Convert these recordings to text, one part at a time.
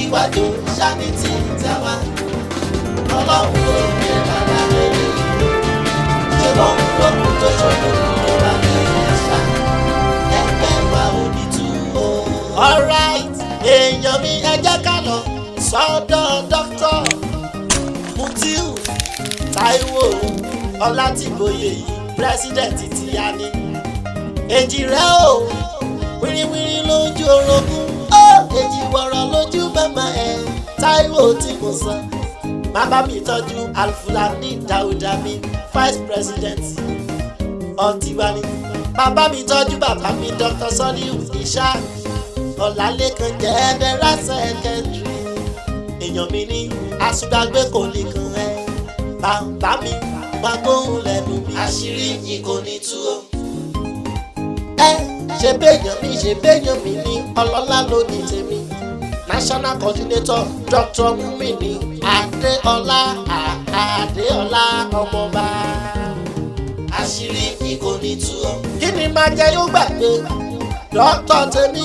ìsíwájú ṣáni tí ń tàwa ọlọ́run ló gbé bàbá lórí ṣé wọ́n ń lọ́kùn tó ṣòro ló wà ní ẹ̀ṣá ẹgbẹ́ wa ò ní tú o. Alright, èèyàn mi ẹ jẹ́ ká lọ sọ́dọ̀ dókítà Mutiu Táíwò Ọlátìbóyè yìí pírẹsidẹ̀ntì tí a ní. Èjìrẹ́ o wíríwírí lójú orogún ó èjì wọ̀rọ̀ lójú màmá ẹ̀ Táíwò tí mo sọ. Bàbá mi tọ́jú Alfulani Dáúdà mi vice president ọ̀tìwárí. Bàbá mi tọ́jú bàbá mi Dr. Soliu Isha Ọlálékan general secretary. Èèyàn mi ní àṣùgbàgbé kò ní kan ẹ bàbá mi wá gbóhùn lẹ́nu mi àṣírí yìí kò ní tú o. Ṣe béèyàn mi ní ọlọ́lá ló ní tèmi national coordinator Dr. Mumini Adéọlá ọmọọba àṣírí yìí kò ní tú o. Kí ni máa jẹ yóò gbàgbé dókítà tèmi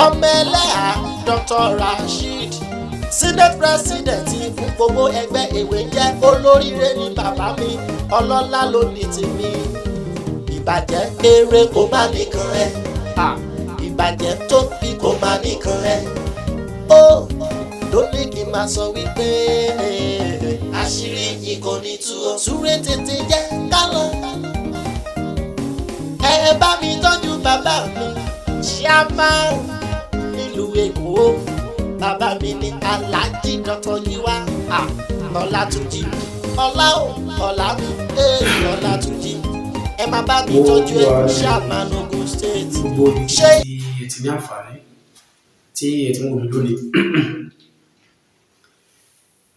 ọmọ ẹlẹ́hà Dr. Rasheed senate president fún gbogbo ẹgbẹ́ èwe jẹ́ olóríire ní bàbá mi ọlọ́lá ló ní tèmi. Ìbàjẹ́ eré kò má nìkan ẹ ìbàjẹ́ tóbi kò má nìkan ẹ ó ló ní kí n máa sọ wípé àṣírí yìí kò ní tú o. Súré tètè jẹ́ ká lọ ẹ bá mi tọ́jú bàbá mi ṣíàmá nílùú Èkó. Bàbá mi ní Aláàjì Dr. Yíwá Ọlátúnjí Ọlátúnjí ẹ máa bá mi tọ́jú ẹ Chairman Ogun State. Gbogbo ṣé ẹ ti ní àǹfààní tí ẹ ti ń wò mí lónìí.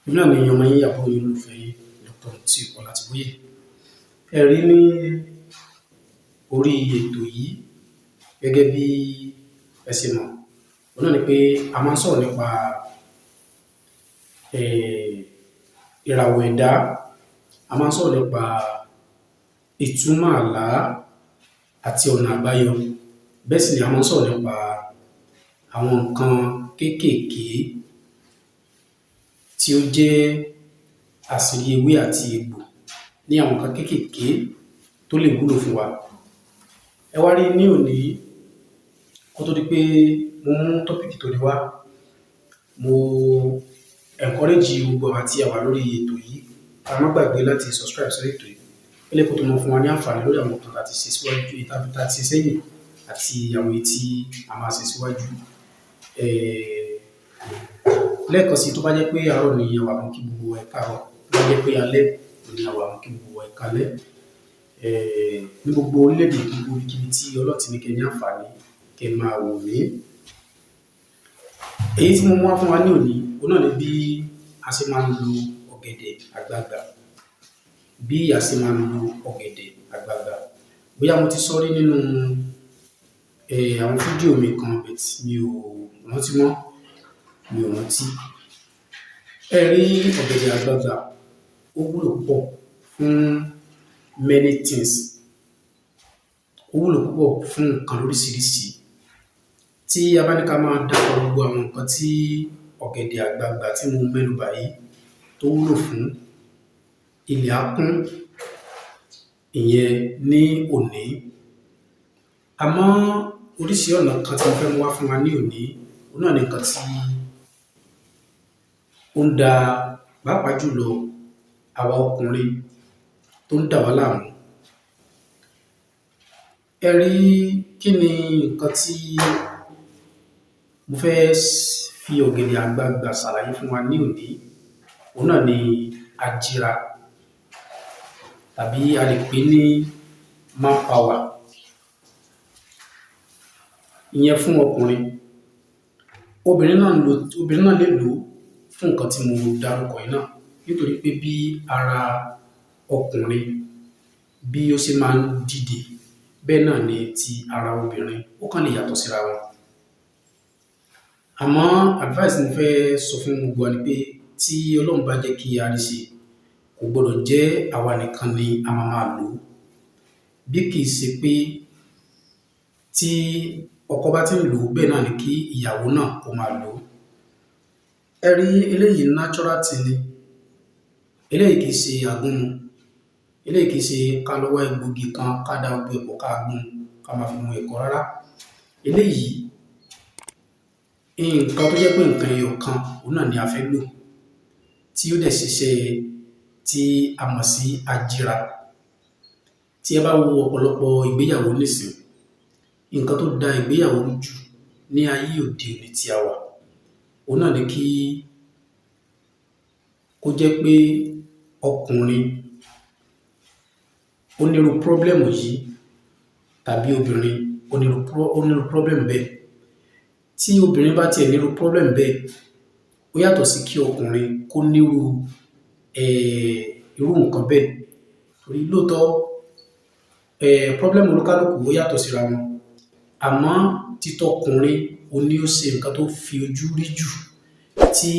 Èmi náà ni ọmọ yín àbúrò yín olùfẹ́ yín Dr. Mutiu Ọlátìbóyè. Ẹ rí ní orí ètò yìí gẹ́gẹ́ bí ẹ ṣe mọ̀ òun náà ni pé a máa ń sọ̀rọ̀ nípa ìràwọ̀ ẹ̀dá, a máa ń sọ̀rọ̀ nípa ìtumọ̀ àlá àti ọ̀nà àbáyọ. Bẹ́ẹ̀ sì ni a máa ń sọ̀rọ̀ nípa àwọn nǹkan kéékèèké tí ó jẹ́ àṣírí ewé àti egbò, ní àwọn nǹkan kéékèèké tó lè wúlò fún wa. Ẹ wá rí ní òní kó tó di pé mo mú tọ́pìkì tó ní wá, mo encourage gbogbo àwọn tí a wà lórí ètò yìí ká má gbàgbé láti subscribe sórí ètò yìí. Aleko tó mọ fún wa ní àǹfààní lórí àwọn nǹkan láti ṣe síwájú ìtàbí tá ti ṣe sẹ́yìn àti àwọn èyí tí a máa ṣe síwájú. Lẹ́ẹ̀kan sí tó bá jẹ́ pé àárọ̀ ni àwa mú kí gbogbo ẹ káàárọ̀, tó bá jẹ́ pé alẹ́ ni àwa mú kí gbogbo ẹ kálẹ́. Ní gbogbo orílẹ̀-èdè gbogbo ibikíbi tí ọlọ́tí ní kẹ́ ní àǹfààní kẹ́ máa wò mí. Èyí tí mo mú wá fún wa ní òní òun náà ni bí a ṣe máa ń lo ọ̀gẹ̀dẹ̀ àgbagbà. Bí a ṣe máa ń lo ọ̀gẹ̀dẹ̀ àgbagbà. Bóyá mo ti sọ rí nínú àwọn fídíò mi kan but mi ò rántí. Ẹ rí ọ̀gẹ̀dẹ̀ àgbagbà ó wúlò púpọ̀ fún many things. Ó wúlò púpọ̀ fún nǹkan lóríṣiríṣi. Tí a bá ní ká máa dákọ̀ gbogbo àwọn nǹkan tí ọ̀gẹ̀dẹ̀ àgbagbà tí mo mẹ́nu bà yìí tó wúlò fún, ilẹ̀ á kún ìyẹn ní òní. Àmọ́ oríṣi ọ̀nà kan tí mo fẹ́ mú wá fún wa ní òní òun náà ni nǹkan tí ó ń da pàápàá jùlọ àwa ọkùnrin tó ń dà wá láàmú. Ẹ rí kí ni nǹkan tí mo fẹ́ fi ọ̀gẹ̀dẹ̀ àgbagbà ṣàlàyé fún wa ní òní òun náà ni Ajira tàbí a lè pè ní manpower. Ìyẹn fún ọkùnrin. Obìnrin náà lè lò fún nǹkan tí mo dárúkọ yìí náà, nítorí pé bí ara ọkùnrin bí ó ṣe máa ń dìde bẹ́ẹ̀ náà ni ti ara obìnrin ó kàn lè yàtọ̀ síra wọn. Àmọ́ advice ni fẹ́ sọ fún gbogbo wa ni pé tí Ọlọ́run bá jẹ́ kí a rí ṣe, kò gbọdọ̀ jẹ́ àwa nìkan ni a máa lò. Bí kì í ṣe pé tí ọkọ bá ti ń lò bẹ́ẹ̀ náà ni kí ìyàwó náà kó máa lò. ẹ rí eléyìí natural thing ni, eléyìí kì í ṣe àgúnmu, eléyìí kì í ṣe ká lọ wá egbògi kan ká da gbogbo ẹ̀pọ̀ ká gún ká máa fi mu ẹ̀kọ rárá. Eléyìí nǹkan tó jẹ́ pé nǹkan ẹyọ kan òun náà ni a fẹ́ lò tí ó dẹ̀ ṣiṣẹ́ tí a mọ̀ sí Ajira. Tí ẹ bá wo ọ̀pọ̀lọpọ̀ ìgbéyàwó nísìn, nǹkan tó da ìgbéyàwó jù ní ayé òde òní tí a wà òun náà ni kí ó jẹ́ pé ọkùnrin ó nírú pírọ́blẹ́mù yìí tàbí obìnrin ó nírú pírọ́blẹ́mù bẹ́ẹ̀. Tí obìnrin bá tiẹ̀ nírú pírọ́blẹ́mù bẹ́ẹ̀, ó yàtọ̀ sí kí ọkùnrin kó nírú irú nǹkan bẹ́ẹ̀. Torí lóòótọ́ pírọ́blẹ́mù olúkálùkù ó yàtọ̀ síra wọn, àmọ́ títọkùnrin ó ní ó ṣe nǹkan tó fi ojú rí jù tí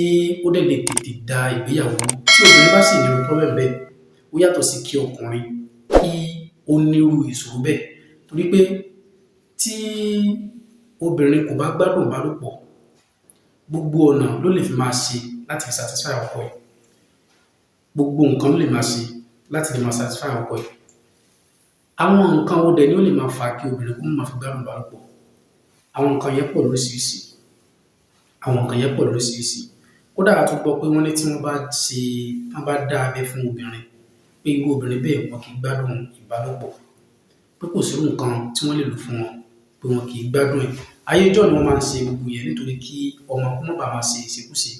ó dẹ̀ lè tètè da ìgbéyàwó. Tí obìnrin bá sì nírú pírọ́blẹ́mù bẹ́ẹ̀, ó yàtọ̀ sí kí ọkùnrin kí ó nírú ìṣòro bẹ́ẹ̀. Torí pé tí obìnrin kò bá gbádùn ìbálòpọ̀, gbogbo ọ̀nà ló lè fi máa ṣe láti fi satisfy ọkọ ẹ̀. Gbogbo nǹkan ló lè máa ṣe láti lè máa satisfy ọkọ ẹ̀. Àwọn nǹkan wo dẹ̀ ni ó lè máa fa kí obìnrin kó máa fi gbádùn ìbálòpọ̀? Àwọn nǹkan yẹn pọ̀ lóríṣiríṣi. Kódà a tún gbọ́ pé wọ́n ní tí wọ́n bá dá abẹ́ fún obìnrin, pé irú obìnrin bẹ́ẹ̀ wọn kì í gbádùn ìbálòpọ̀, pé kò sí irú nǹkan tí wọ́n lè lò fún wọn, pé wọn kì í gbádùn ẹ̀. Ayé ìjọ́ ni wọ́n máa ń ṣe gbogbo yẹn nítorí kí ọmọ kó má bàa máa ṣe ìṣekúṣe,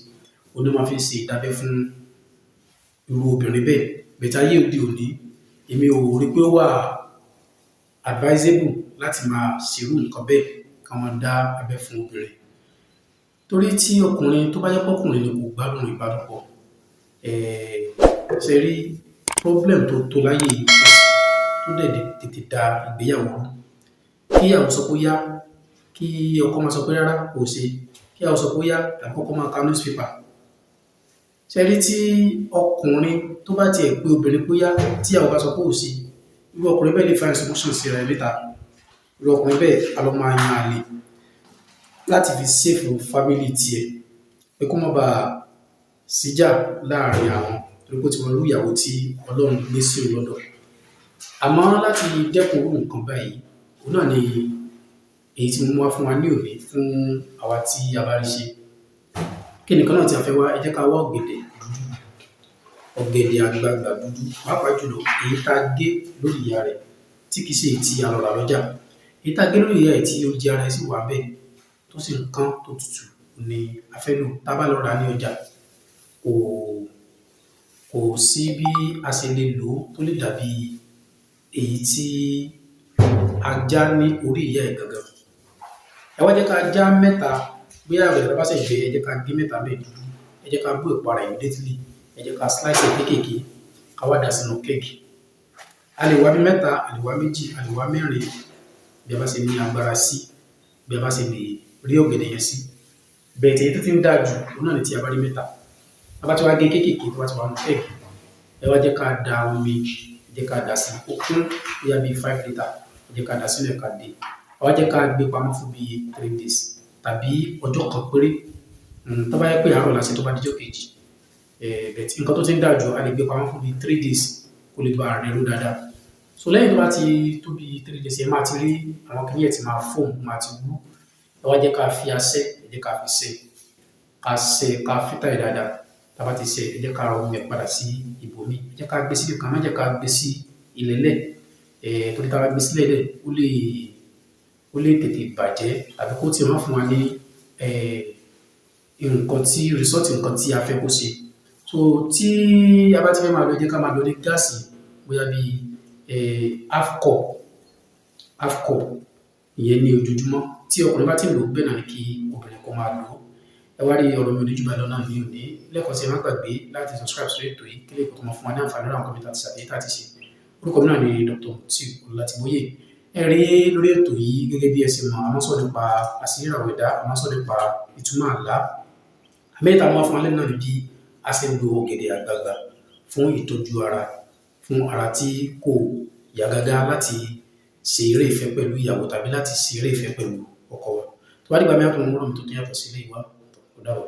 òun ni wọ́n máa fi ń ṣe ìdábẹ́ fún irú obìnrin bẹ́ẹ̀. But ayé òde òní, èmi ò rí pé ó wà advisable láti máa ṣerú nǹkan bẹ́ẹ̀ ká máa dá abẹ́ fún obìnrin. Torí tí ọkùnrin tó bá jẹ́ pé ọkùnrin ni kò gbádùn ìbálòpọ̀, ṣe rí problem tó láyé yìí tó dẹ̀ tètè da ìgbéyàwó rú. Kí ìyàwó sọ pé ó yá, kí ọkọ máa sọ pé rárá kò ṣe, kí ìyàwó sọ pé ó yá tàbí kọ́kọ́ máa ka newspaper. Ṣe rí tí ọkùnrin tó bá tiẹ̀ pé obìnrin pé ó yá tí ìyàwó bá sọ pé ò ṣe, irú ọkùnrin bẹ́ẹ̀ lè find solution sí rẹ̀ níta. Irú ọkùnrin bẹ́ẹ̀ a lọ máa yan àlè láti fi save family tiẹ̀, pé kó má bàa síjà láàrin àwọn, torí pé ó ti mọ irú ìyàwó tí Ọlọ́run gbé sí òun lọ́dọ̀. Àmọ́ láti dẹ́kun irú nǹkan báyìí, òun náà ni èyí tí mo mú wá fún wa ní òní fún àwa tí a bá rí ṣe. Kí nìkan náà tí a fẹ́ wá, ẹ jẹ́ ká wá ọ̀gẹ̀dẹ̀ dúdú, ọ̀gẹ̀dẹ̀ àgbagbà dúdú, pàápàá jùlọ èyí tá a gé lórí ìyá rẹ̀ tí kì í ṣe èyí tí a lọ rà lọ́jà. Èyí tá a gé lórí ìyá rẹ̀ tí oúnjẹ ara ẹ̀ sì wà bẹ́ẹ̀ tó sì ń kán tó tutù ni a fẹ́ lò. Tá a bá lọ rà ní ọjà, kò sí bí a ṣe lè lò ó tó lè dàbí èyí tí a já ní orí ìyá ẹ̀ gangan. Ẹ wá jẹ́ ká já mẹ́ta, bóyá ọ̀gẹ̀dẹ̀ tá bá ṣẹ̀ gbé, ẹ jẹ́ ká gé mẹ́ta bẹ́ẹ̀ dúdú, ẹ jẹ́ ká bó èpo ara immediately, ẹ jẹ́ ká slice ẹ̀ kéékèèké, ká wá dà sínú kéèkì. A lè wá bí mẹ́ta, a lè wá méjì, a lè wá mẹ́rin, bí a bá ṣe ní agbára sí, bí a bá ṣe lè rí ọ̀gẹ̀dẹ̀ yẹn sí. Bẹ́ẹ̀ tí èyí tó ti ń dáa jù òun náà ni tí a bá rí mẹ́ta. Tá bá ti wá gé kéékèèké tó bá ti wá nínú kéèkì, ẹ wá jẹ́ ká da omi, ẹ jẹ́ ká dà sí ó kún bóyá bí 5 litre, ẹ jẹ́ ká dà sínú ẹ̀ ká dè. Ẹ wá jẹ́ ká gbé pamọ́ fún bí 3 days tàbí ọjọ́ kan péré. Tó bá yẹ pé àárọ̀ la ṣe tó bá dijọ́ kejì, but nǹkan tó ti ń dáa jù a lè gbé pamọ́ fún bí 3 days kó lè bá rẹ̀ ró dáadáa. So lẹ́yìn tó bá ti tó bí 3 days, ẹ máa ti rí àwọn kìnìyàn tí máa foam, máa ti wú. Ẹ wá jẹ́ ká fi asẹ́, ẹ jẹ́ ká fi sẹ́, ká fítà ẹ̀ dáadáa. Tá bá ti sẹ́, ẹ jẹ́ ká rọ omi ẹ̀ padà sí ibòmíì. Ẹ jẹ́ ká gbé síbi kan, má jẹ́ ká gbé sí ilẹ̀lẹ̀. Torí tá bá gbé sílẹ̀ lẹ̀, ó lè tètè bàjẹ́ tàbí kó tiẹ̀ má fún wa ní result nǹkan tí a fẹ́ kó ṣe. So tí a bá ti fẹ́ máa lọ, ẹ jẹ́ ká máa lọ ní gáàsì bóyá bí half cup ìyẹn ní ojoojúmọ́. Tí ọkùnrin bá ti ń lò ó bẹ́ẹ̀ náà ni kí obìnrin kó máa lò ó. Ẹ wá rí ọ̀rọ̀ mi ò ní jù báyìí lọ náà ní òní. Lẹ́ẹ̀kan sí ẹ má gbàgbé láti subscribe sórí ètò yìí kí lè kó máa fún wa ní àǹfààní lórí àwọn nǹkan tí a ti ṣe. Orúkọ mi náà ni Dr. Olatiboye. Ẹ rí lórí ètò yìí gẹ́gẹ́ bí ẹ ṣe mọ̀, a máa ń sọ̀rọ̀ nípa àṣírí ìràwọ̀ ẹ̀dá, a máa ń sọ̀rọ̀ nípa ìtumọ̀ àlá. Mẹ́ta máa fún wa lẹ́nu náà ní bí a ṣe ń lo ọ̀gẹ̀dẹ̀ àgbagbà fún ìtọ́jú ara, fún ara tí kò yá gágá láti ṣe eré ìfẹ́ pẹ̀lú ìyàwó tàbí láti ṣe eré ìfẹ́ pẹ̀lú ọkọ wa. Tó bá dìgbà mìíràn tó ń múrò mi tó yàtọ̀ sí ilé ìwà, ó dàbọ̀.